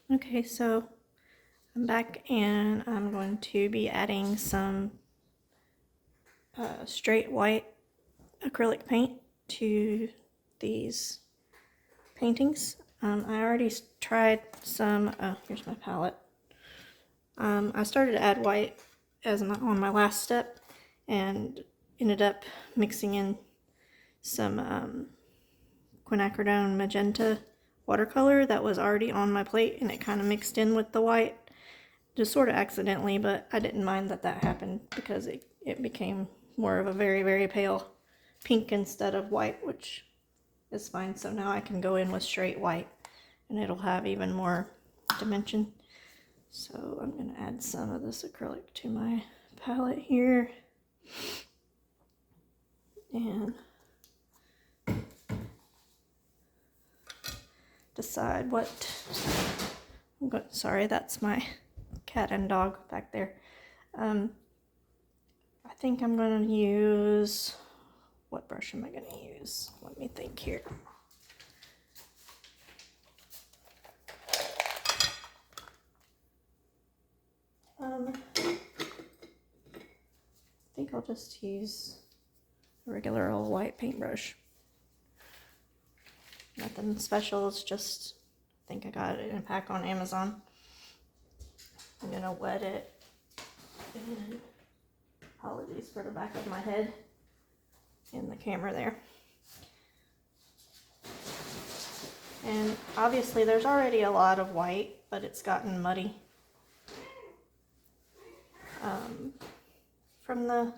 Okay, so I'm back and I'm going to be adding some straight white acrylic paint to these paintings. I already tried some, here's my palette. I started to add white on my last step and ended up mixing in some quinacridone magenta watercolor that was already on my plate, and it kind of mixed in with the white, just sort of accidentally, but I didn't mind that happened because it became more of a very, very pale pink instead of white, which is fine. So now I can go in with straight white and it'll have even more dimension. So I'm going to add some of this acrylic to my palette here. And decide what, sorry, that's my cat and dog back there. I think I'm going to use, what brush am I going to use? Let me think here. I think I'll just use a regular old white paintbrush. Nothing special, it's just, I think I got it in a pack on Amazon. I'm gonna wet it. And apologies for the back of my head in the camera there. And obviously there's already a lot of white, but it's gotten muddy from the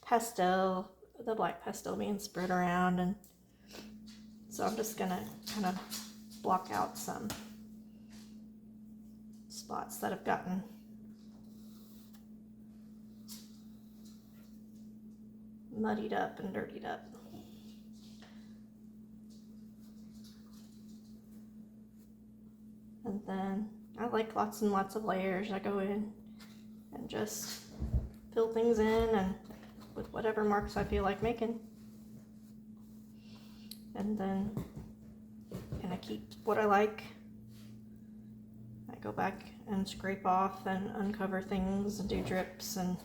pastel, the black pastel being spread around, and so I'm just gonna kind of block out some spots that have gotten muddied up and dirtied up. And then I like lots and lots of layers. I go in and just fill things in and with whatever marks I feel like making. And then I keep what I like. I go back and scrape off and uncover things and do drips and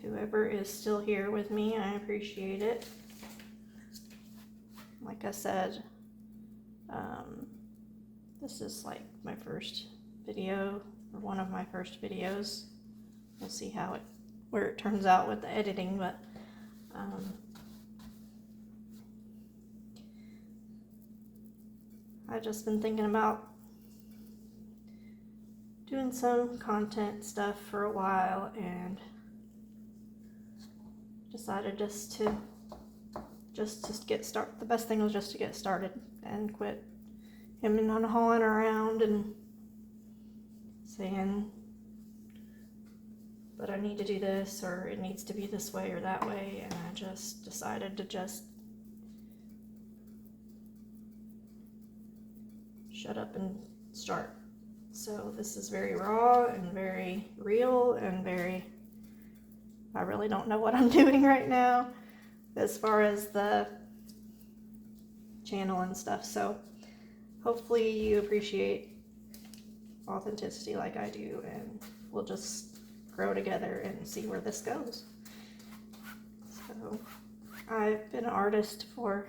whoever is still here with me, I appreciate it. Like I said, this is like my first video, or one of my first videos. We'll see where it turns out with the editing, but I've just been thinking about doing some content stuff for a while and decided just to get started. The best thing was just to get started and quit hemming and hawing around and saying, but I need to do this, or it needs to be this way or that way, and I just decided to just shut up and start. So this is very raw and very real and I really don't know what I'm doing right now as far as the channel and stuff. So hopefully you appreciate authenticity like I do, and we'll just grow together and see where this goes. So I've been an artist for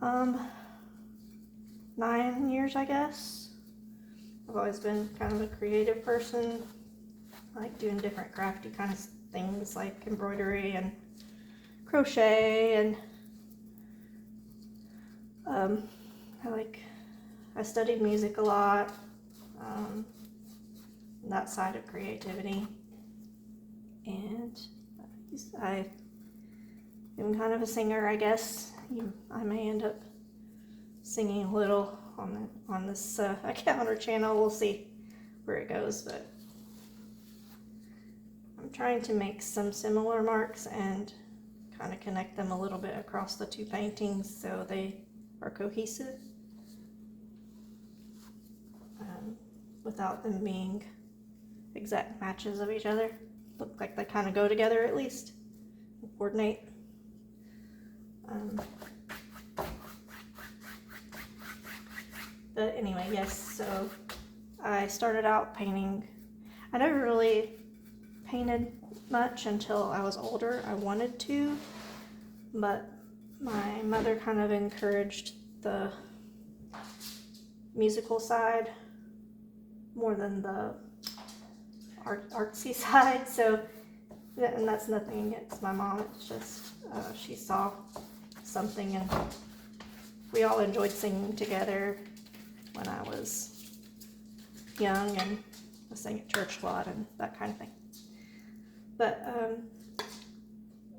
9 years, I guess. I've always been kind of a creative person. I like doing different crafty kind of things like embroidery and crochet, and I studied music a lot, that side of creativity, and I'm kind of a singer, I guess. I may end up singing a little on this account or channel. We'll see where it goes, but I'm trying to make some similar marks and kind of connect them a little bit across the two paintings so they are cohesive with without them being exact matches of each other. Look like they kind of go together at least, coordinate. But anyway, yes, so I started out painting. I never really painted much until I was older. I wanted to, but my mother kind of encouraged the musical side more than the artsy side. So, and that's nothing against my mom. It's just she saw something, and we all enjoyed singing together when I was young, and I sang at church a lot and that kind of thing. But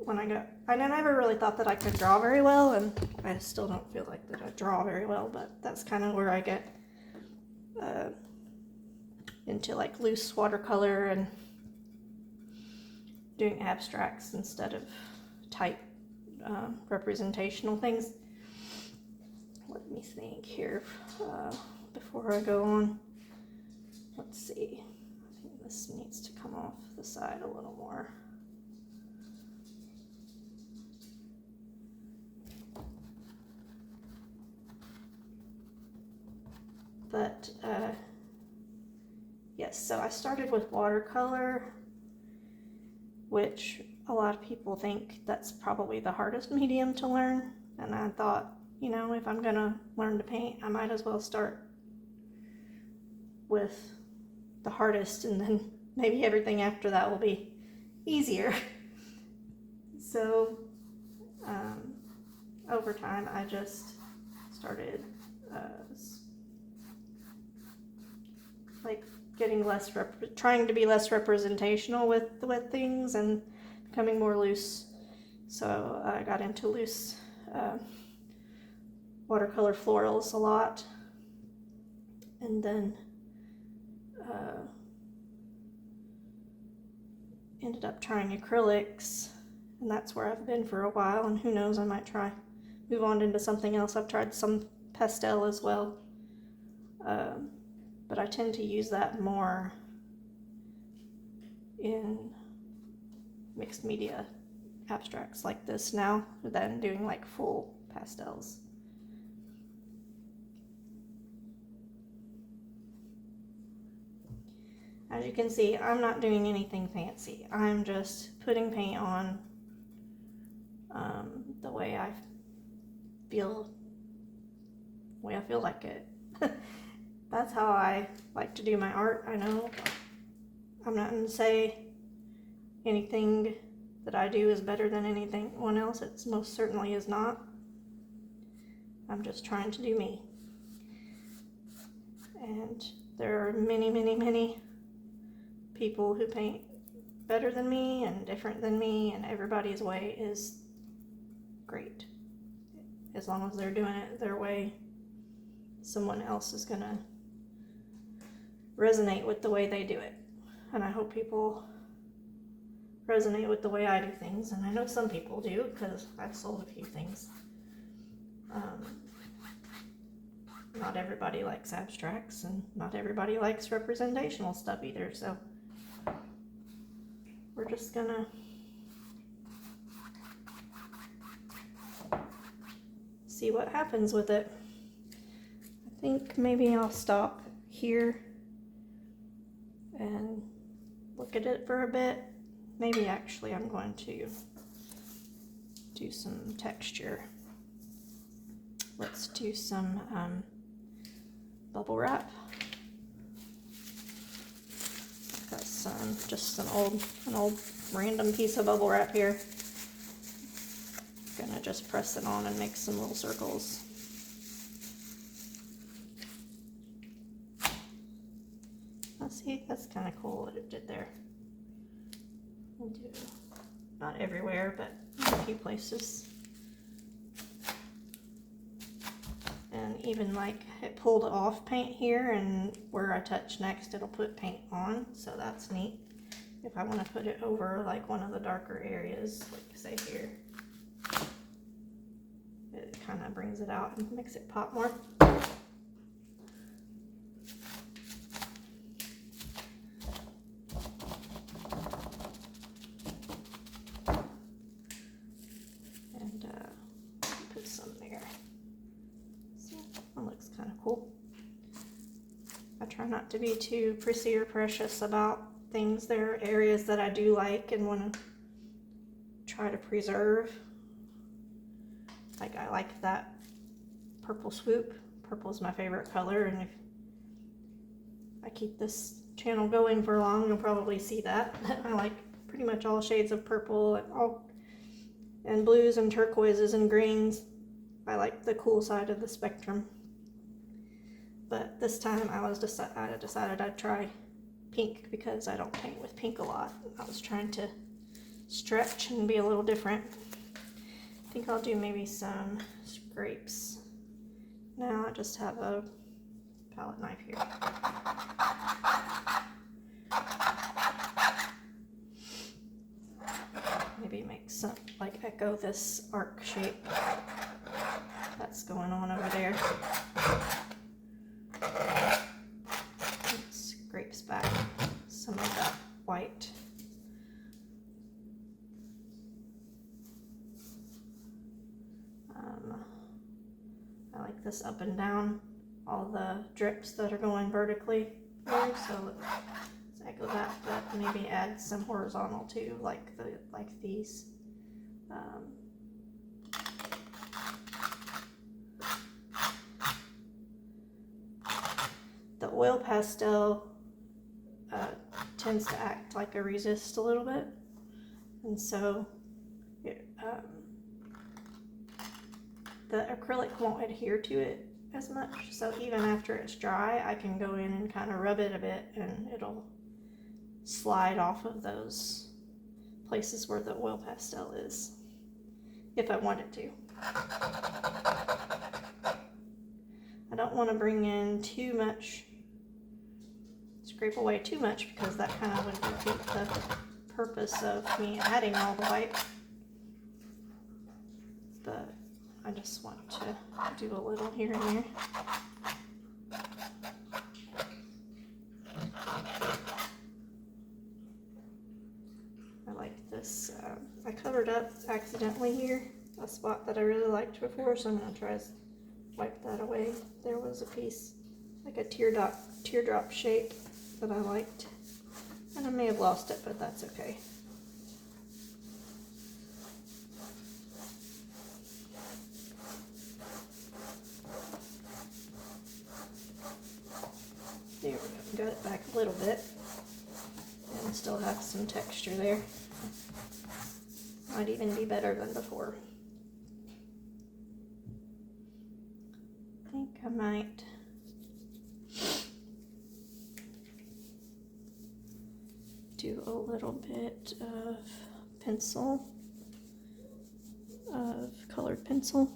I never really thought that I could draw very well, and I still don't feel like that I draw very well, but that's kind of where I get into like loose watercolor and doing abstracts instead of tight representational things. Let me think here before I go on. Let's see. I think this needs to come off the side a little more. But yes, so I started with watercolor, which a lot of people think that's probably the hardest medium to learn. And I thought, you know, if I'm gonna learn to paint, I might as well start with the hardest, and then maybe everything after that will be easier. So over time, I just started like getting less, trying to be less representational with things and becoming more loose. So I got into loose watercolor florals a lot, and then ended up trying acrylics, and that's where I've been for a while, and who knows, I might move on into something else. I've tried some pastel as well, but I tend to use that more in mixed media abstracts like this now than doing like full pastels. As you can see, I'm not doing anything fancy. I'm just putting paint on the way I feel like it. That's how I like to do my art. I know I'm not going to say anything that I do is better than anyone else. It most certainly is not. I'm just trying to do me. And there are many, many, many people who paint better than me and different than me, and everybody's way is great. As long as they're doing it their way, someone else is going to resonate with the way they do it. And I hope people resonate with the way I do things, and I know some people do because I've sold a few things. Not everybody likes abstracts, and not everybody likes representational stuff either, so we're just gonna see what happens with it. I think maybe I'll stop here and look at it for a bit. Maybe actually I'm going to do some texture. Let's do some bubble wrap. I've got just an old random piece of bubble wrap here. Gonna just press it on and make some little circles. Let's see, that's kind of cool what it did there. We'll do not everywhere, but in a few places. And even like it pulled off paint here, and where I touch next it'll put paint on, so that's neat. If I want to put it over like one of the darker areas, like say here, it kind of brings it out and makes it pop more. purple. I try not to be too prissy or precious about things. There are areas that I do like and want to try to preserve. Like I like that purple swoop. Purple is my favorite color, and if I keep this channel going for long, you'll probably see that. I like pretty much all shades of purple and blues and turquoises and greens. I like the cool side of the spectrum. But this time I decided I'd try pink because I don't paint with pink a lot. I was trying to stretch and be a little different. I think I'll do maybe some scrapes. Now I just have a palette knife here. Maybe make some, like echo this arc shape that's going on over there. It scrapes back some of that white. I like this up and down, all the drips that are going vertically there, so let's echo that, but maybe add some horizontal too, like these. The oil pastel tends to act like a resist a little bit, and so the acrylic won't adhere to it as much, so even after it's dry I can go in and kind of rub it a bit and it'll slide off of those places where the oil pastel is, if I wanted to. I don't want to bring in too much, scrape away too much, because that kind of would defeat the purpose of me adding all the white. But I just want to do a little here and there. I like this. I covered up accidentally here a spot that I really liked before, so I'm going to try to wipe that away. There was a piece, like a teardrop shape that I liked, and I may have lost it, but that's okay. There we go, got it back a little bit, and still have some texture there. Might even be better than before. I think I might do a little bit of pencil, of colored pencil.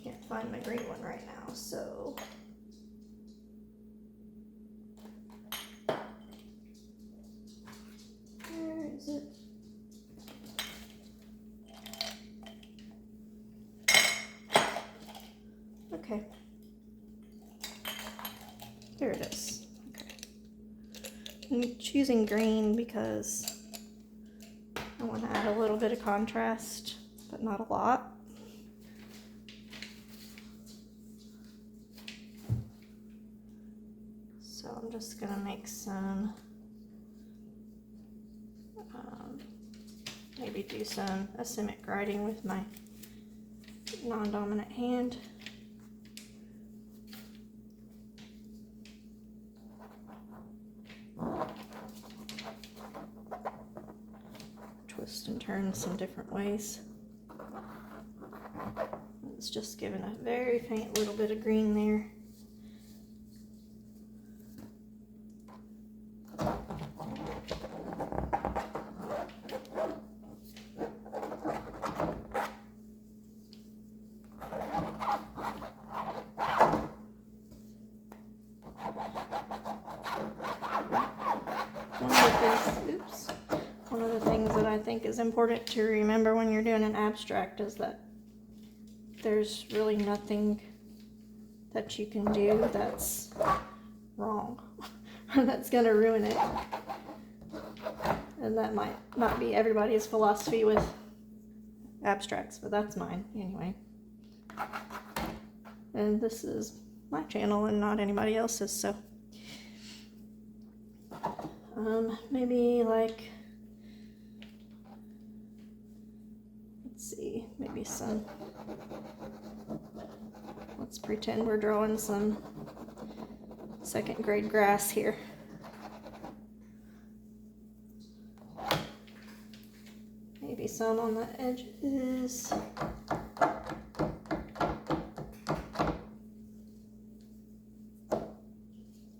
Can't find my green one right now, so where is it? Okay, there it is. Okay, I'm choosing green because I want to add a little bit of contrast, but not a lot. So I'm just going to make some, maybe do some asymmetric writing with my non-dominant hand. Twist and turn some different ways. It's just giving a very faint little bit of green there. One of the things that I think is important to remember when you're doing an abstract is that there's really nothing that you can do that's wrong or that's gonna ruin it. And that might not be everybody's philosophy with abstracts, but that's mine anyway. And this is my channel and not anybody else's, so maybe like, let's see, maybe some, let's pretend we're drawing some second grade grass here. Maybe some on the edges.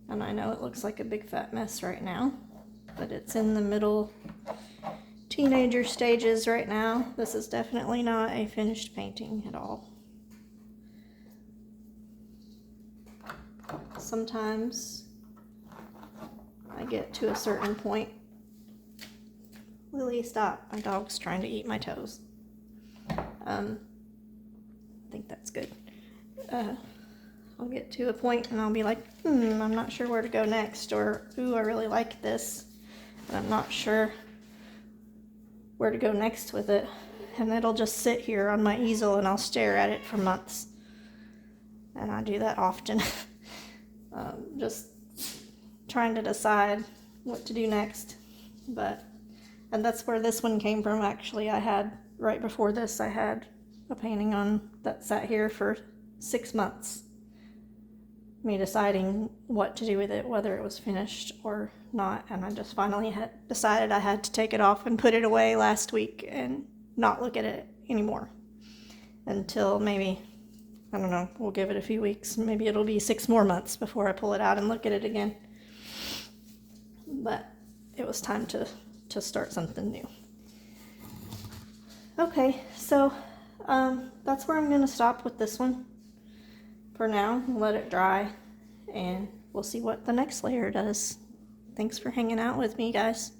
And I know it looks like a big fat mess right now, but it's in the middle teenager stages right now. This is definitely not a finished painting at all. Sometimes I get to a certain point. Lily, stop. My dog's trying to eat my toes. I think that's good. I'll get to a point and I'll be like, I'm not sure where to go next, or, ooh, I really like this, but I'm not sure where to go next with it. And it'll just sit here on my easel and I'll stare at it for months. And I do that often. Just trying to decide what to do next. And that's where this one came from, actually. Right before this, I had a painting on that sat here for 6 months. Me deciding what to do with it, whether it was finished or not, and I just finally had decided I had to take it off and put it away last week and not look at it anymore until maybe, I don't know, we'll give it a few weeks, maybe it'll be 6 more months before I pull it out and look at it again. But it was time to start something new. Okay, so that's where I'm gonna stop with this one for now. Let it dry and we'll see what the next layer does. Thanks for hanging out with me, guys.